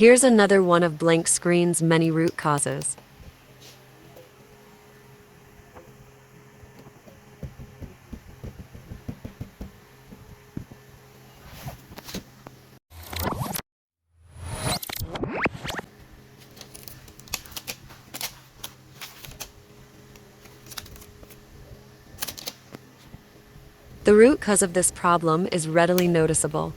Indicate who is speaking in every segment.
Speaker 1: Here's another one of blank screen's many root causes. The root cause of this problem is readily noticeable.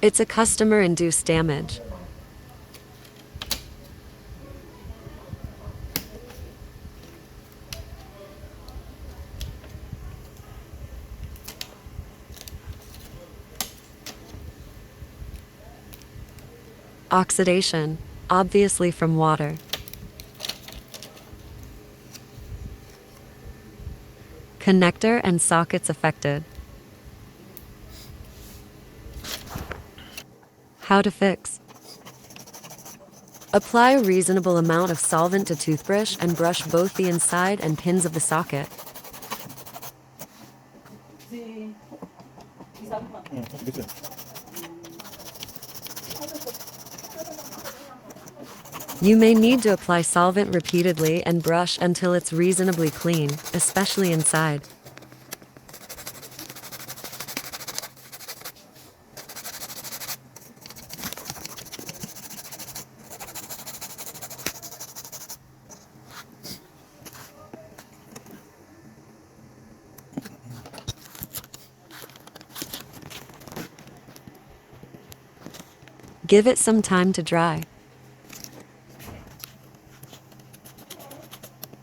Speaker 1: It's a customer-induced damage. Oxidation, obviously from water. Connector and sockets affected. How to fix. Apply a reasonable amount of solvent to toothbrush and brush both the inside and pins of the socket. You may need to apply solvent repeatedly and brush until it's reasonably clean, especially inside. Give it some time to dry.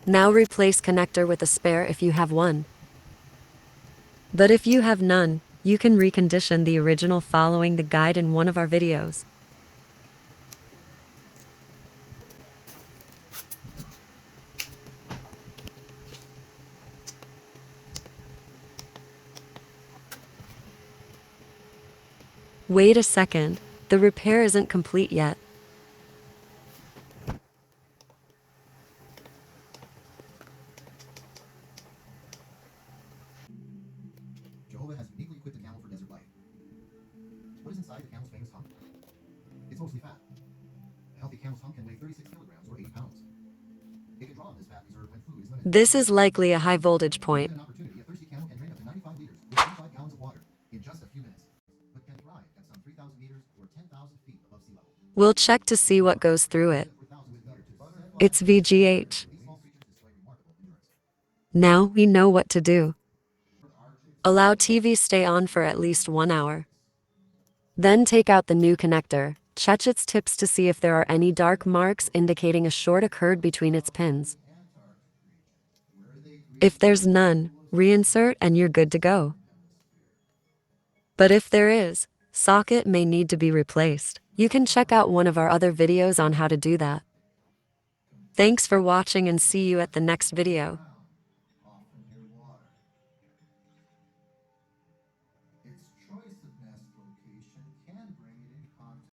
Speaker 1: Now replace connector with a spare if you have one. But if you have none, you can recondition the original following the guide in one of our videos. Wait a second, the repair isn't complete yet.
Speaker 2: Jehovah has uniquely equipped a camel for desert life. What is inside the camel's famous hump? It's mostly fat. A healthy camel's hump can weigh 36 kilograms or 80 pounds. It can draw on this fat reserve when food is limited.
Speaker 1: This is likely a high voltage point.
Speaker 2: Given an opportunity, a thirsty camel can drink up to 95 liters with 25 gallons of water in just a few minutes, but can thrive at some 3,000 meters or 10,000 feet above sea level.
Speaker 1: We'll check to see what goes through it. It's VGH. Now we know what to do. Allow TV stay on for at least 1 hour. Then take out the new connector. Check its tips to see if there are any dark marks indicating a short occurred between its pins. If there's none, reinsert and you're good to go. But if there is, socket may need to be replaced. You can check out one of our other videos on how to do that. Thanks for watching and see you at the next video.